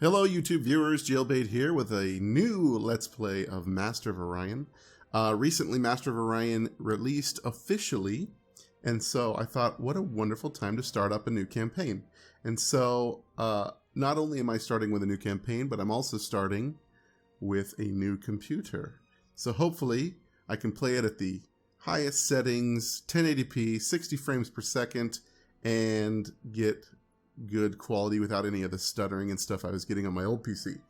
Hello YouTube viewers, Jaylbayt here with a new Let's Play of Master of Orion. Recently Master of Orion released officially, and so I thought what a wonderful time to start up a new campaign. And so not only am I starting with a new campaign, but I'm also starting with a new computer. So hopefully I can play it at the highest settings, 1080p, 60 frames per second, and get good quality without any of the stuttering and stuff I was getting on my old PC.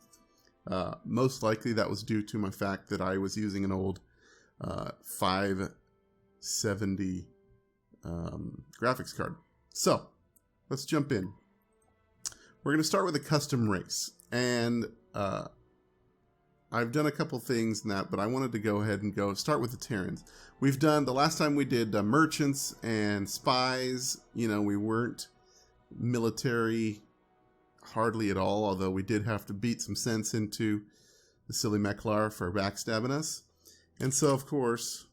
Most likely that was due to my fact that I was using an old 570 graphics card. So let's jump in. We're going to start with a custom race, and I've done a couple things in that, but I wanted to go ahead and start with the Terrans. We've done, the last time we did merchants and spies. You know, we weren't military hardly at all, although we did have to beat some sense into the silly Meklar for backstabbing us. And so, of course,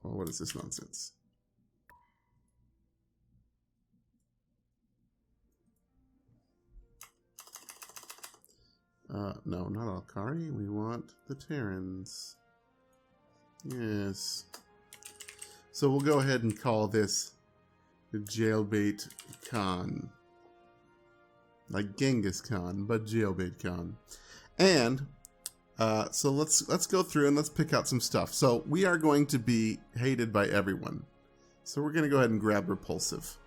well, what is this nonsense? No, not Alkari. We want the Terrans. Yes. So we'll go ahead and call this Jaylbayt Khan. Like Genghis Khan, but Jaylbayt Khan. And so let's go through and let's pick out some stuff. So we are going to be hated by everyone. So we're going to go ahead and grab repulsive.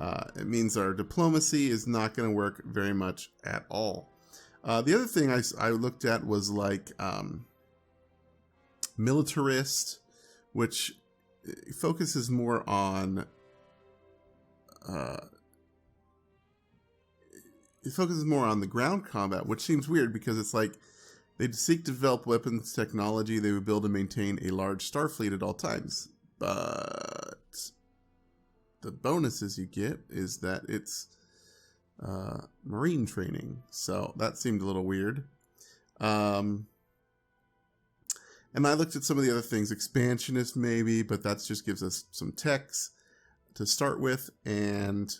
It means our diplomacy is not going to work very much at all. The other thing I looked at was like militarist, which focuses more on the ground combat, which seems weird because it's like they'd seek to develop weapons technology. They would build and maintain a large star fleet at all times. But the bonuses you get is that it's marine training. So that seemed a little weird. And I looked at some of the other things, expansionist maybe, but that just gives us some techs to start with. And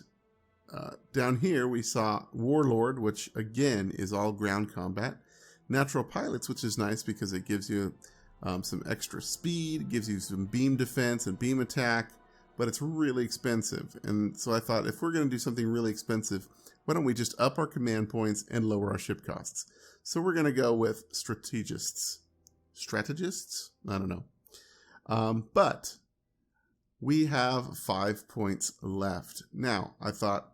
down here we saw Warlord, which again is all ground combat. Natural pilots, which is nice because it gives you some extra speed, gives you some beam defense and beam attack, but it's really expensive. And so I thought, if we're going to do something really expensive, why don't we just up our command points and lower our ship costs? So we're going to go with strategists. Strategists? I don't know. But we have 5 points left. Now, I thought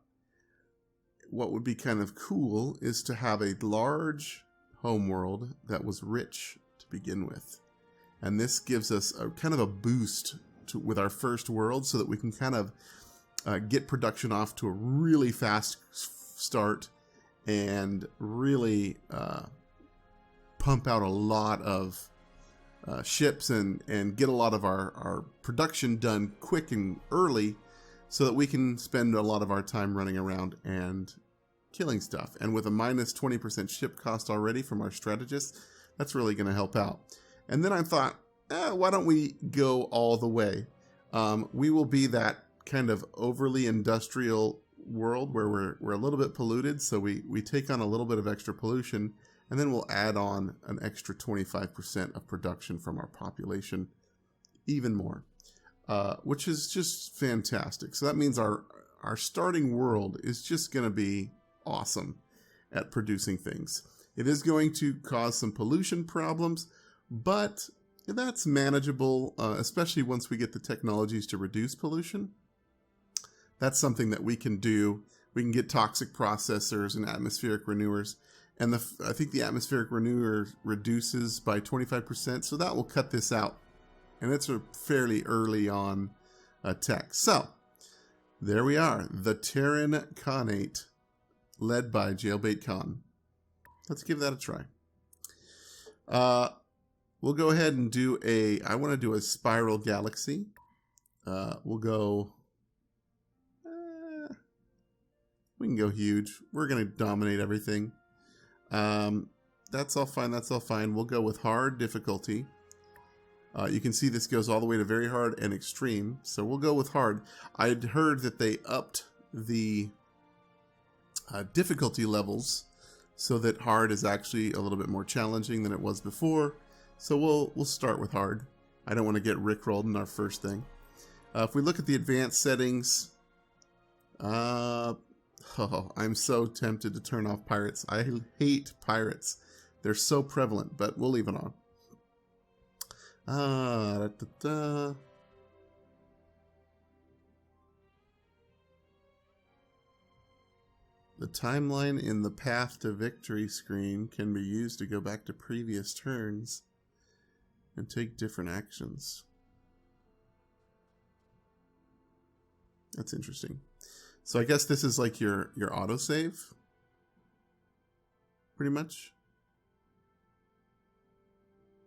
what would be kind of cool is to have a large homeworld that was rich to begin with. And this gives us a kind of a boost with our first world so that we can kind of get production off to a really fast start and really pump out a lot of ships and get a lot of our production done quick and early so that we can spend a lot of our time running around and killing stuff. And with a minus 20% ship cost already from our strategists, that's really going to help out. And then I thought, why don't we go all the way? We will be that kind of overly industrial world where we're a little bit polluted, so we take on a little bit of extra pollution, and then we'll add on an extra 25% of production from our population, even more, which is just fantastic. So that means our starting world is just going to be awesome at producing things. It is going to cause some pollution problems, but that's manageable, especially once we get the technologies to reduce pollution. That's something that we can do. We can get toxic processors and atmospheric renewers. And I think the atmospheric renewer reduces by 25%, so that will cut this out. And it's a fairly early on tech. So, there we are. The Terran Khanate, led by Jaylbayt Khan. Let's give that a try. We'll go ahead and do I want to do a spiral galaxy. We'll go... we can go huge. We're going to dominate everything. That's all fine. That's all fine. We'll go with hard difficulty. You can see this goes all the way to very hard and extreme. So we'll go with hard. I'd heard that they upped the difficulty levels so that hard is actually a little bit more challenging than it was before. So we'll start with hard. I don't want to get rickrolled in our first thing. If we look at the advanced settings, I'm so tempted to turn off pirates. I hate pirates. They're so prevalent, but we'll leave it on. The timeline in the Path to Victory screen can be used to go back to previous turns and take different actions. That's interesting. So I guess this is like your autosave, pretty much.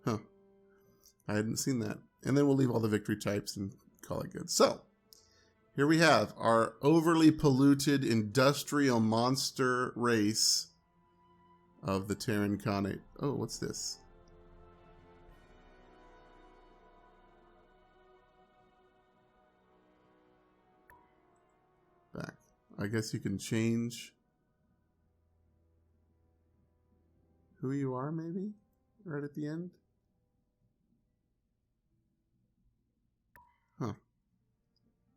Huh. I hadn't seen that. And then we'll leave all the victory types and call it good. So here we have our overly polluted industrial monster race of the Terran Khanate. Oh, what's this? Back. I guess you can change who you are, maybe? Right at the end? Huh.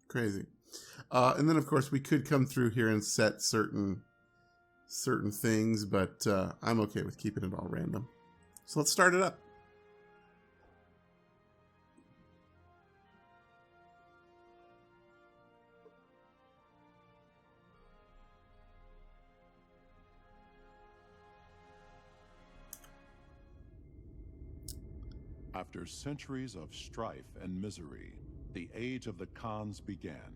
Crazy. And then, of course, we could come through here and set certain things, but I'm okay with keeping it all random. So let's start it up. After centuries of strife and misery, the age of the Khans began.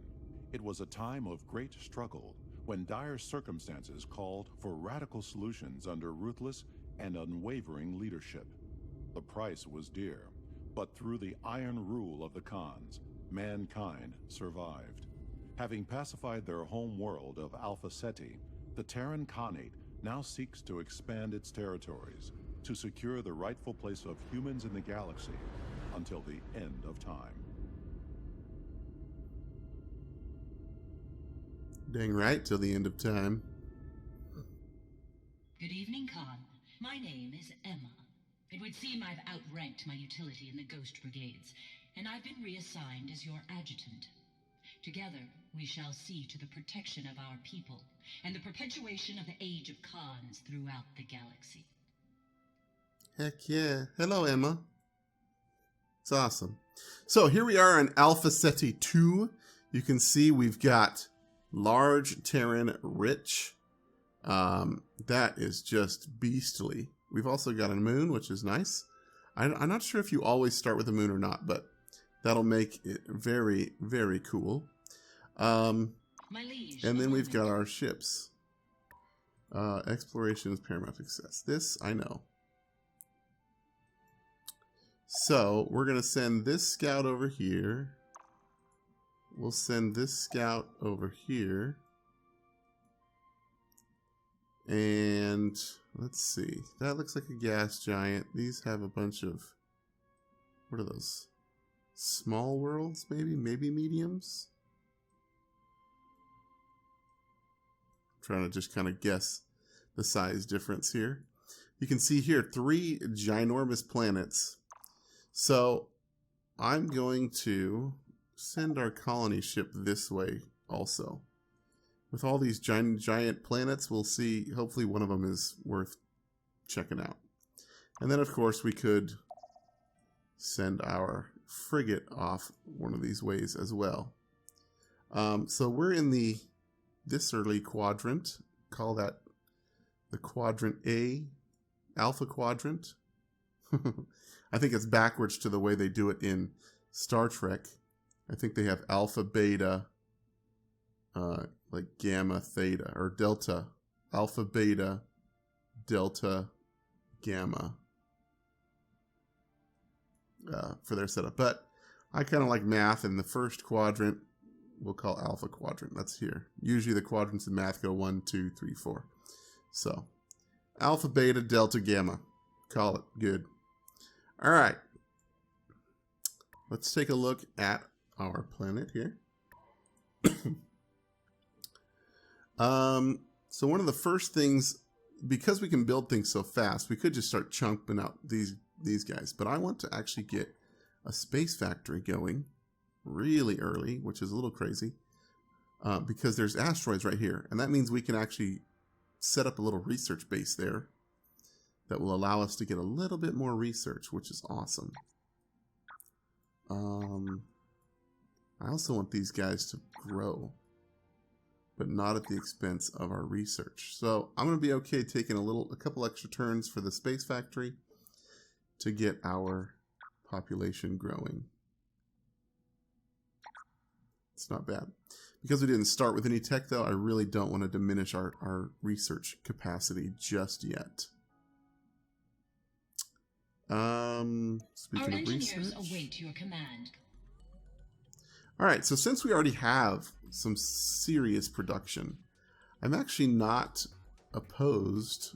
It was a time of great struggle when dire circumstances called for radical solutions under ruthless and unwavering leadership. The price was dear, but through the iron rule of the Khans, mankind survived. Having pacified their home world of Alpha Ceti, the Terran Khanate now seeks to expand its territories to secure the rightful place of humans in the galaxy until the end of time. Dang right, till the end of time. Good evening, Khan. My name is Emma. It would seem I've outranked my utility in the Ghost Brigades, and I've been reassigned as your adjutant. Together, we shall see to the protection of our people and the perpetuation of the Age of Khans throughout the galaxy. Heck yeah. Hello, Emma. It's awesome. So here we are on Alpha Ceti 2. You can see we've got large Terran rich. That is just beastly. We've also got a moon, which is nice. I'm not sure if you always start with a moon or not, but that'll make it very, very cool. And then we've got our ships. Exploration is paramount success. This, I know. So, we're going to send this scout over here. We'll send this scout over here. And, let's see. That looks like a gas giant. These have a bunch of... What are those? Small worlds, maybe? Maybe mediums? I'm trying to just kind of guess the size difference here. You can see here 3 ginormous planets. So, I'm going to send our colony ship this way also. With all these giant planets, we'll see, hopefully one of them is worth checking out. And then, of course, we could send our frigate off one of these ways as well. So we're in this early quadrant. Call that the Quadrant A, Alpha Quadrant. I think it's backwards to the way they do it in Star Trek. I think they have Alpha, Beta, like Gamma, Theta, or Delta. Alpha, Beta, Delta, Gamma for their setup. But I kind of like math, and the first quadrant we'll call Alpha Quadrant. That's here. Usually the quadrants in math go 1, 2, 3, 4. So Alpha, Beta, Delta, Gamma. Call it good. All right. Let's take a look at our planet here. So one of the first things because we can build things so fast, we could just start chunking out these guys. But I want to actually get a space factory going really early, which is a little crazy, because there's asteroids right here. And that means we can actually set up a little research base there that will allow us to get a little bit more research, which is awesome. I also want these guys to grow, but not at the expense of our research. So I'm going to be okay taking a couple extra turns for the space factory to get our population growing. It's not bad. Because we didn't start with any tech, though, I really don't want to diminish our research capacity just yet. Speaking Our of engineers research, await your command. all right, so since we already have some serious production, I'm actually not opposed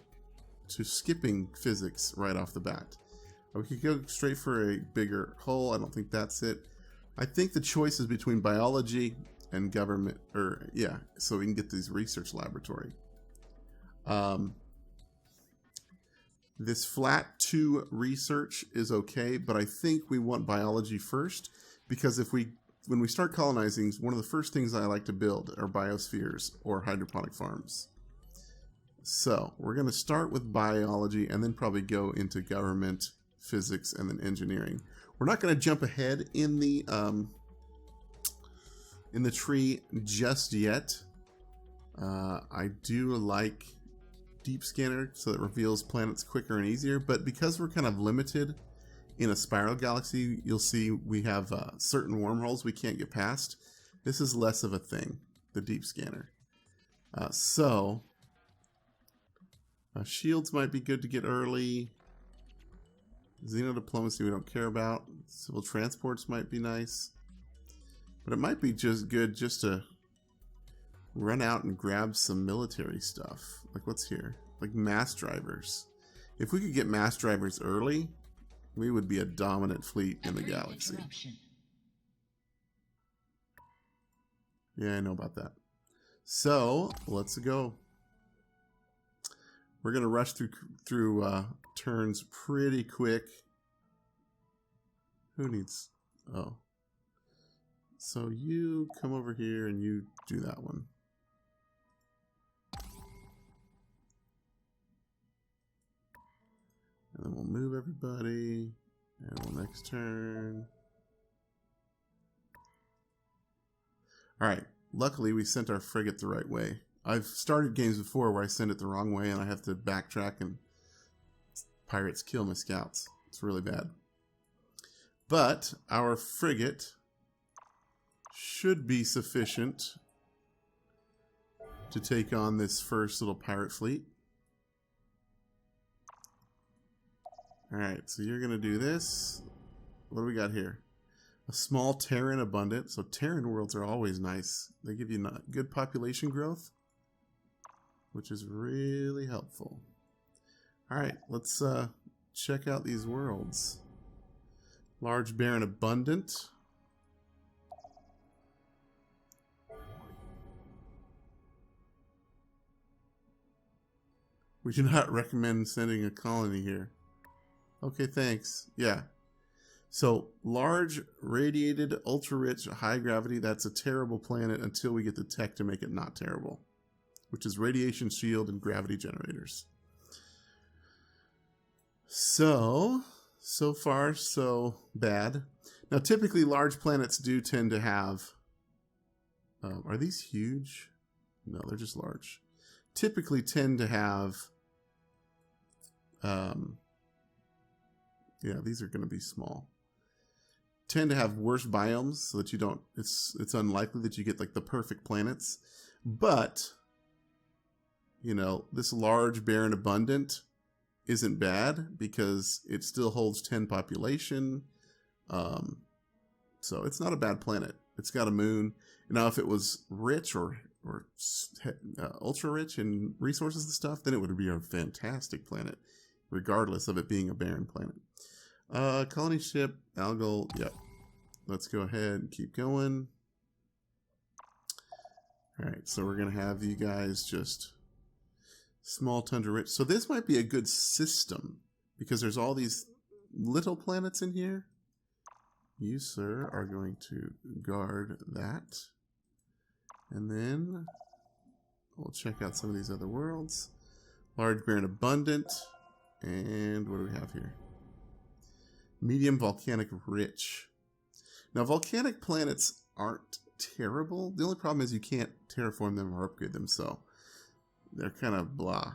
to skipping physics right off the bat. We could go straight for a bigger hull. I don't think that's it. I think the choice is between biology and government, so we can get these research laboratory. This flat 2 research is okay, but I think we want biology first, because when we start colonizing, one of the first things I like to build are biospheres or hydroponic farms. So we're going to start with biology and then probably go into government, physics, and then engineering. We're not going to jump ahead in the tree just yet. I do like Deep Scanner, so it reveals planets quicker and easier, but because we're kind of limited in a spiral galaxy, you'll see we have certain wormholes we can't get past. This is less of a thing, the Deep Scanner. Shields might be good to get early. Xenodiplomacy we don't care about. Civil transports might be nice. But it might be just good just to run out and grab some military stuff. Like what's here? Like mass drivers. If we could get mass drivers early, we would be a dominant fleet in the galaxy. Yeah, I know about that. So, let's go. We're going to rush through turns pretty quick. Who needs... Oh. So you come over here and you do that one. And then we'll move everybody. And we'll next turn. Alright. Luckily, we sent our frigate the right way. I've started games before where I send it the wrong way and I have to backtrack and pirates kill my scouts. It's really bad. But our frigate should be sufficient to take on this first little pirate fleet. Alright, so you're going to do this. What do we got here? A small Terran abundant. So Terran worlds are always nice. They give you good population growth, which is really helpful. Alright, let's check out these worlds. Large, barren, abundant. We do not recommend sending a colony here. Okay, thanks. Yeah. So, large, radiated, ultra-rich, high gravity, that's a terrible planet until we get the tech to make it not terrible, which is radiation shield and gravity generators. So far, so bad. Now, typically, large planets do tend to have... are these huge? No, they're just large. Typically tend to have... yeah, these are going to be small. Tend to have worse biomes so that you don't... It's unlikely that you get, like, the perfect planets. But, you know, this large, barren, abundant isn't bad because it still holds 10 population. So it's not a bad planet. It's got a moon. Now, if it was rich or ultra rich in resources and stuff, then it would be a fantastic planet, regardless of it being a barren planet. Colony ship, algal, yep. Let's go ahead and keep going. Alright, so we're going to have you guys just Small tundra rich. So this might be a good system because there's all these little planets in here. You, sir, are going to guard that. And then we'll check out some of these other worlds. Large, barren, abundant. And what do we have here? Medium, volcanic, rich. Now, volcanic planets aren't terrible. The only problem is you can't terraform them or upgrade them, so they're kind of blah.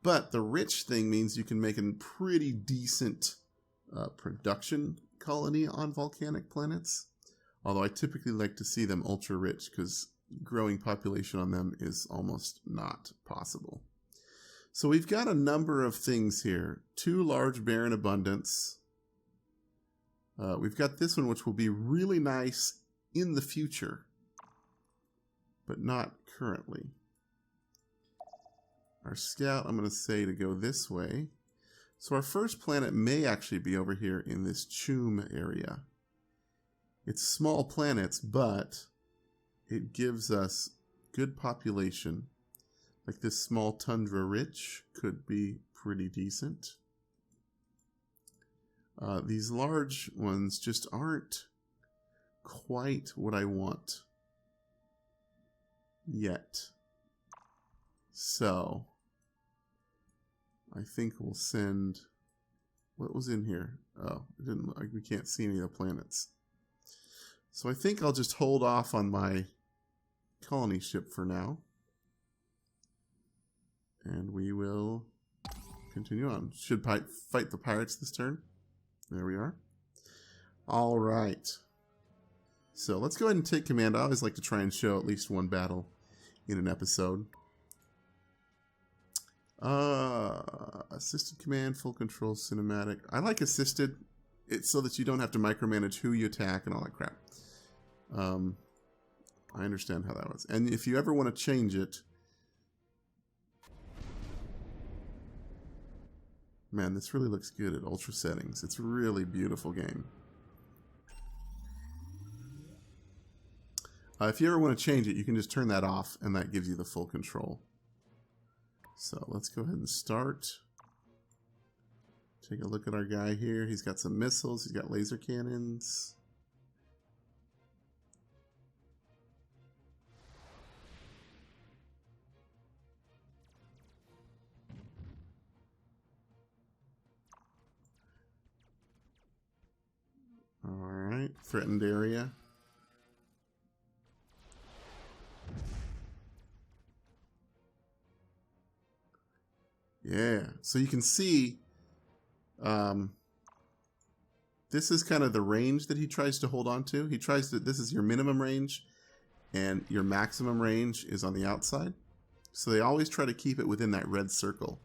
But the rich thing means you can make a pretty decent production colony on volcanic planets. Although I typically like to see them ultra rich because growing population on them is almost not possible. So we've got a number of things here. 2 large barren abundance. We've got this one, which will be really nice in the future, but not currently. Our scout, I'm going to say to go this way. So our first planet may actually be over here in this Chum area. It's small planets, but it gives us good population. Like this small tundra rich could be pretty decent. These large ones just aren't quite what I want yet. So I think we'll send, what was in here? Oh, it didn't look like, we can't see any of the planets. So I think I'll just hold off on my colony ship for now. And we will continue on. Should fight the pirates this turn. There we are. All right. So let's go ahead and take command. I always like to try and show at least one battle in an episode. Assisted command, full control, cinematic. I like assisted. It's so that you don't have to micromanage who you attack and all that crap. I understand how that was. And if you ever want to change it, man, this really looks good at ultra settings. It's a really beautiful game. If you ever want to change it, you can just turn that off, and that gives you the full control. So let's go ahead and start. Take a look at our guy here. He's got some missiles. He's got laser cannons. Alright, threatened area. Yeah, so you can see this is kind of the range that he tries to hold on to. He tries to, this is your minimum range, and your maximum range is on the outside. So they always try to keep it within that red circle.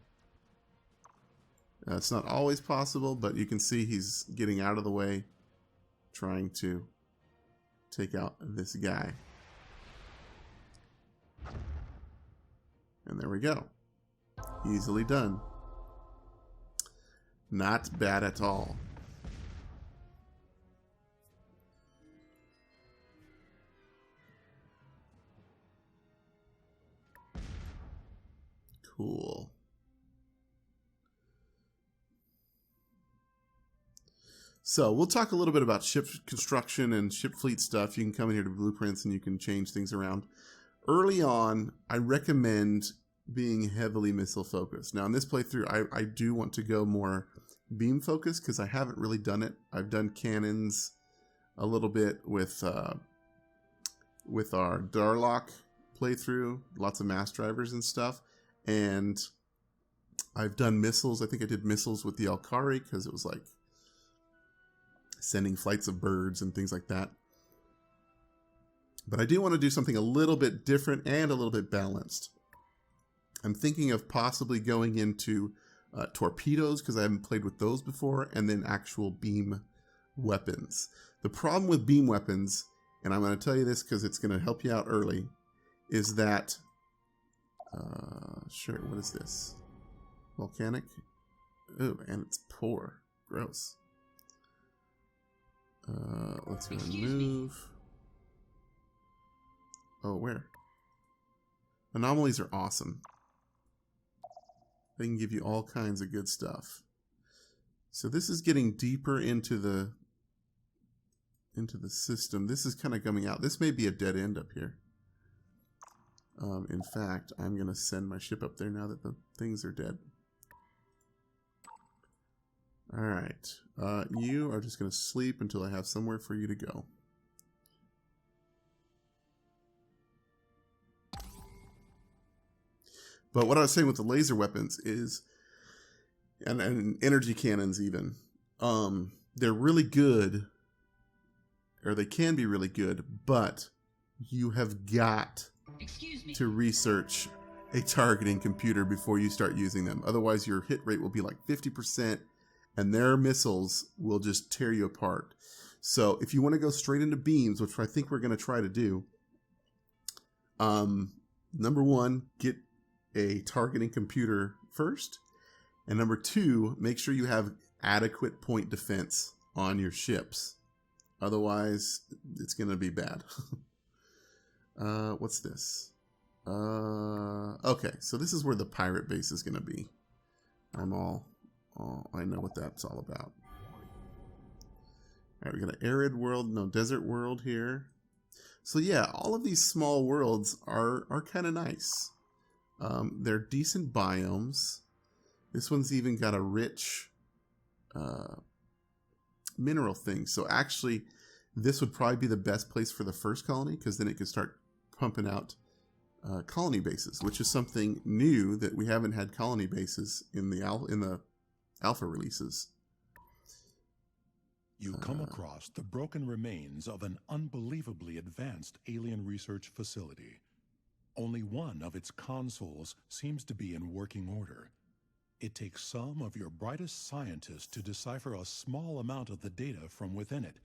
It's not always possible, but you can see he's getting out of the way, trying to take out this guy. And there we go. Easily done. Not bad at all. Cool. So we'll talk a little bit about ship construction and ship fleet stuff. You can come in here to blueprints and you can change things around. Early on, I recommend being heavily missile focused. Now in this playthrough, I do want to go more beam focused because I haven't really done it. I've done cannons a little bit with our Darlock playthrough, lots of mass drivers and stuff. And I've done missiles. I think I did missiles with the Alkari because it was like sending flights of birds and things like that. But I do want to do something a little bit different and a little bit balanced. I'm thinking of possibly going into torpedoes because I haven't played with those before, and then actual beam weapons. The problem with beam weapons, and I'm going to tell you this because it's going to help you out early, is that sure, what is this? Volcanic? Oh, and it's poor. Gross. Let's go and move. Oh, where? Anomalies are awesome. They can give you all kinds of good stuff. So this is getting deeper into the system. This is kind of coming out. This may be a dead end up here. In fact, I'm going to send my ship up there now that the things are dead. Alright. You are just going to sleep until I have somewhere for you to go. But what I was saying with the laser weapons is, and energy cannons even, they're really good, or they can be really good, but you have got to research a targeting computer before you start using them. Otherwise, your hit rate will be like 50%, and their missiles will just tear you apart. So if you want to go straight into beams, which I think we're going to try to do, number one, get a targeting computer first. And number two, make sure you have adequate point defense on your ships. Otherwise, it's going to be bad. What's this? Okay, so this is where the pirate base is going to be. I know what that's all about. All right, we got an arid world, no, desert world here. So yeah, all of these small worlds are kind of nice. They're decent biomes. This one's even got a rich mineral thing. So actually, this would probably be the best place for the first colony, because then it could start pumping out colony bases, which is something new that we haven't had colony bases in the alpha releases. You come across the broken remains of an unbelievably advanced alien research facility. Only one of its consoles seems to be in working order. It takes some of your brightest scientists to decipher a small amount of the data from within it,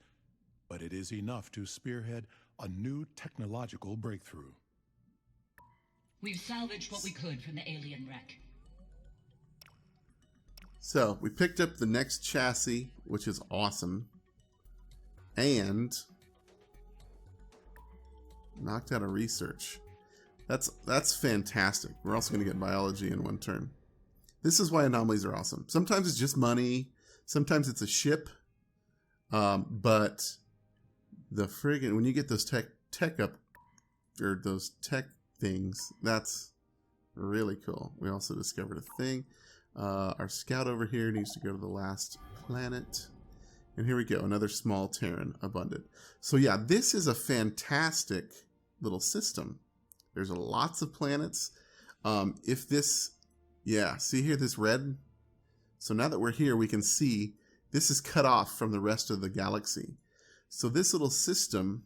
but it is enough to spearhead a new technological breakthrough. We've salvaged what we could from the alien wreck. So, we picked up the next chassis, which is awesome, and knocked out a research. That's fantastic. We're also going to get biology in one turn. This is why anomalies are awesome. Sometimes it's just money. Sometimes it's a ship. But the friggin', when you get those tech up, or those tech things, that's really cool. We also discovered a thing. Our scout over here needs to go to the last planet. And here we go. Another small Terran abundant. So yeah, this is a fantastic little system. There's lots of planets. If this, yeah, see here, this red? So now that we're here, we can see this is cut off from the rest of the galaxy. So this little system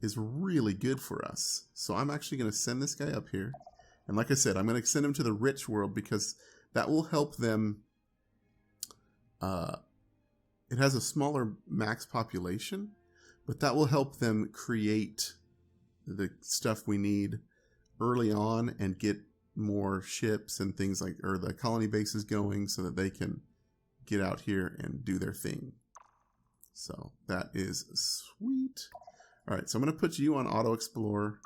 is really good for us. So I'm actually going to send this guy up here. And like I said, I'm going to send him to the rich world because that will help them. It has a smaller max population, but that will help them create the stuff we need early on and get more ships and things like, or the colony bases going so that they can get out here and do their thing. So that is sweet. All right, so I'm going to put you on Auto Explorer.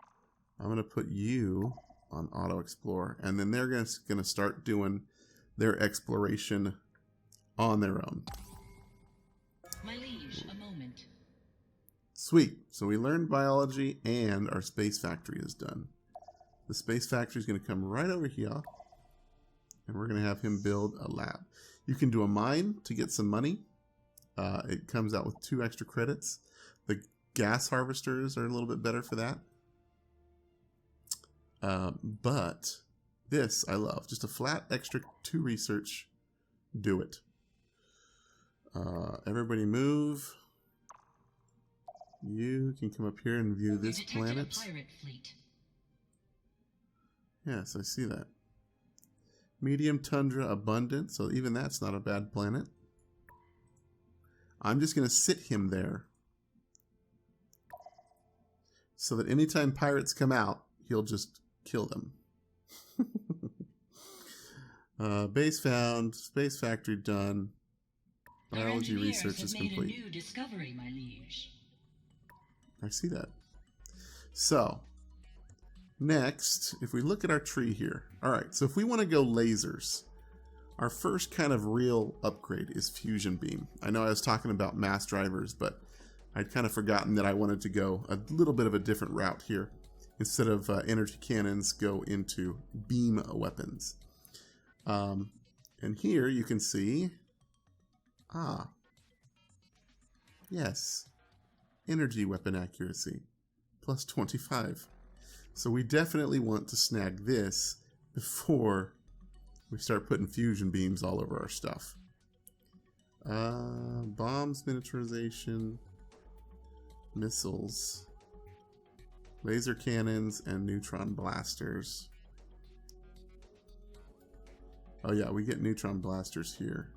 I'm going to put you on Auto Explorer, and then they're going to start doing their exploration on their own. My liege, a moment. Sweet. So we learned biology, and our space factory is done. The space factory is going to come right over here, and we're going to have him build a lab. You can do a mine to get some money. It comes out with 2 extra credits. The gas harvesters are a little bit better for that. But this I love. Just a flat extra 2 research. Do it. Everybody move. You can come up here and view this planet. A pirate fleet. Yes, I see that. Medium tundra abundant, so even that's not a bad planet. I'm just going to sit him there so that anytime pirates come out, he'll just kill them. Base found, space factory done, biology research is complete. Made a new discovery, my liege. I see that. So, next, if we look at our tree here. All right, so if we want to go lasers, our first kind of real upgrade is fusion beam. I know I was talking about mass drivers, but I'd kind of forgotten that I wanted to go a little bit of a different route here. Instead of energy cannons, go into beam weapons. And here you can see, yes, energy weapon accuracy, plus 25. So we definitely want to snag this before we start putting fusion beams all over our stuff. Bombs, miniaturization, missiles, laser cannons, and neutron blasters. Oh yeah, we get neutron blasters here.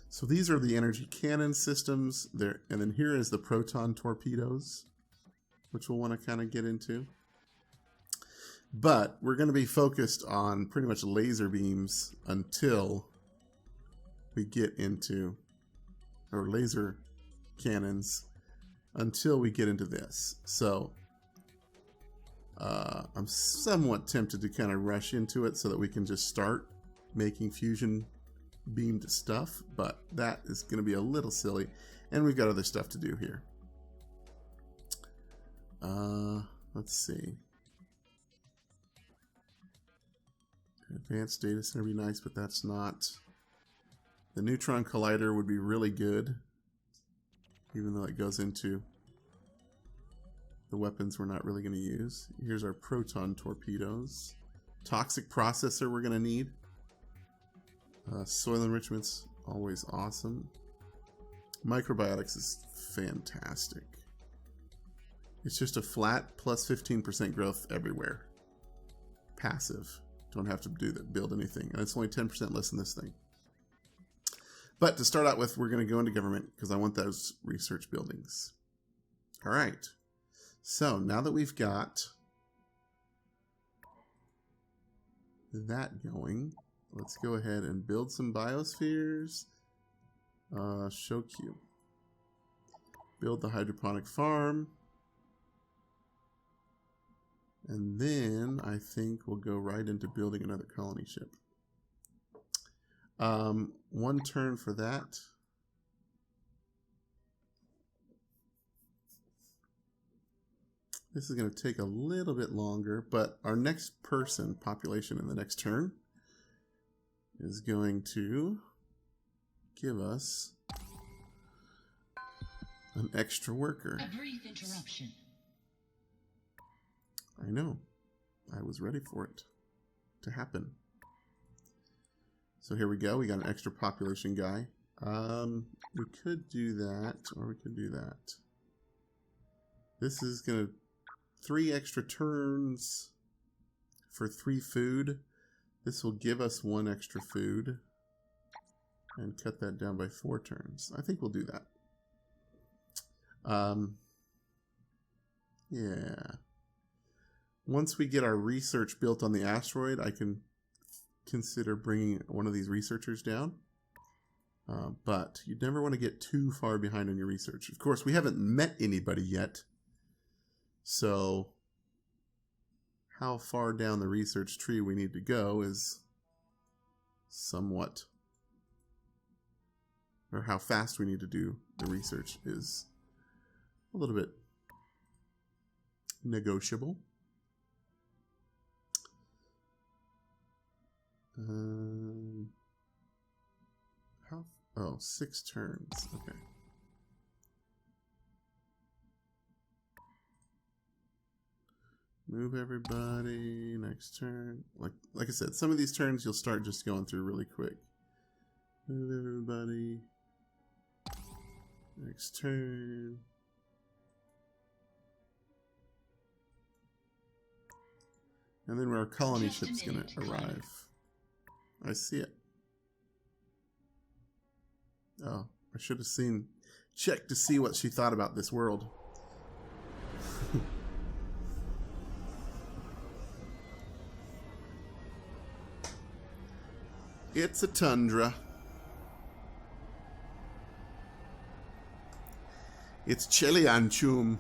So these are the energy cannon systems there, and then here is the proton torpedoes, which we'll want to kind of get into. But we're going to be focused on pretty much laser beams until we get into, or laser cannons until we get into this. So I'm somewhat tempted to kind of rush into it so that we can just start making fusion beamed stuff, but that is going to be a little silly, and we've got other stuff to do here. Let's see. Advanced data center would be nice, but that's not. The neutron collider would be really good, even though it goes into the weapons we're not really going to use. Here's our proton torpedoes. Toxic processor we're going to need. Soil enrichment's always awesome. Microbiotics is fantastic. It's just a flat plus 15% growth everywhere. Passive. Don't have to do that, build anything. And it's only 10% less than this thing. But to start out with, we're going to go into government because I want those research buildings. All right. So now that we've got that going, let's go ahead and build some biospheres. Show queue. Build the hydroponic farm. And then I think we'll go right into building another colony ship. One turn for that. This is going to take a little bit longer, but our next person population in the next turn is going to give us an extra worker. A brief interruption. I know. I was ready for it to happen. So here we go. We got an extra population guy. We could do that, or we could do that. This is going to 3 extra turns for 3 food. This will give us 1 extra food and cut that down by 4 turns. I think we'll do that. Yeah. Once we get our research built on the asteroid, I can consider bringing one of these researchers down. But you never want to get too far behind on your research. Of course, we haven't met anybody yet. So how far down the research tree we need to go is somewhat, or how fast we need to do the research is a little bit negotiable. Oh, 6 turns. Okay. Move everybody. Next turn. Like I said, some of these turns you'll start just going through really quick. Move everybody. Next turn. And then our colony ship's going to arrive. I see it. Oh, I should have checked to see what she thought about this world. It's a tundra. It's chilly and chum.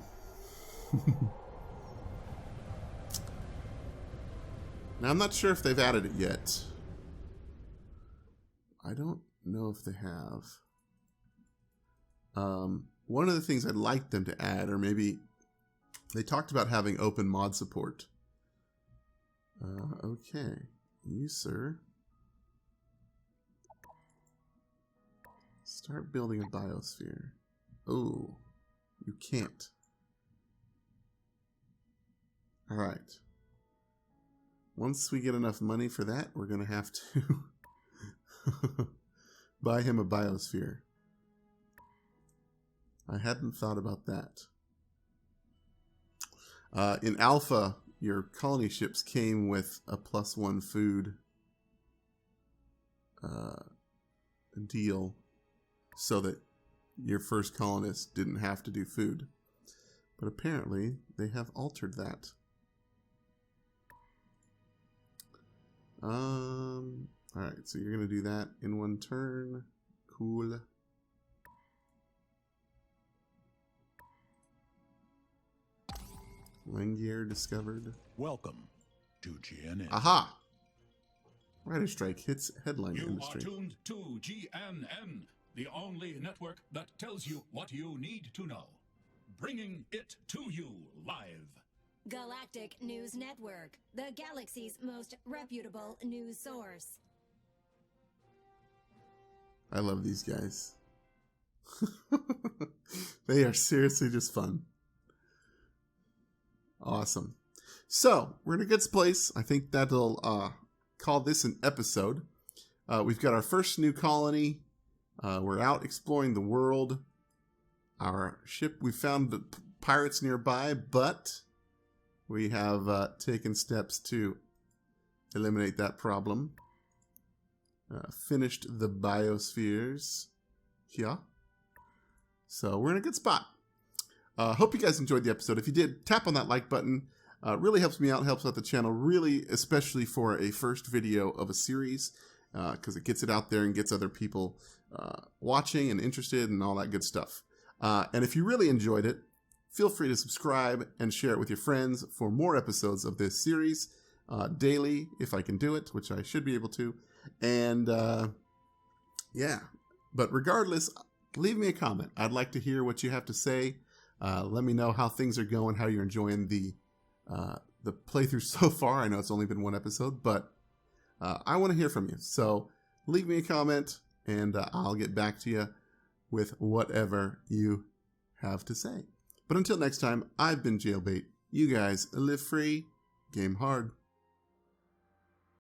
Now, I'm not sure if they've added it yet. I don't know if they have. One of the things I'd like them to add, or maybe they talked about having open mod support. Okay. You, sir. Start building a biosphere. Oh, you can't. All right. Once we get enough money for that, we're going to have to buy him a biosphere. I hadn't thought about that. In Alpha, your colony ships came with a +1 food deal so that your first colonist didn't have to do food. But apparently, they have altered that. Alright, so you're going to do that in one turn. Cool. Langier discovered. Welcome to GNN. Aha! Writer strike hits headline You industry. are tuned to GNN, the only network that tells you what you need to know. Bringing it to you live. Galactic News Network, the galaxy's most reputable news source. I love these guys. They are seriously just fun. Awesome. So, we're in a good place. I think that'll call this an episode. We've got our first new colony. We're out exploring the world. Our ship, we found the pirates nearby, but we have taken steps to eliminate that problem. Finished the biospheres here. So we're in a good spot. Hope you guys enjoyed the episode. If you did, tap on that like button. Really helps me out, helps out the channel, really, especially for a first video of a series, because it gets it out there and gets other people watching and interested and all that good stuff. And if you really enjoyed it, feel free to subscribe and share it with your friends for more episodes of this series, daily, if I can do it, which I should be able to. And yeah, but regardless, leave me a comment. I'd like to hear what you have to say. Let me know how things are going, how you're enjoying the playthrough so far. I know it's only been one episode, but I want to hear from you. So leave me a comment, and I'll get back to you with whatever you have to say. But until next time, I've been Jaylbayt. You guys live free, game hard.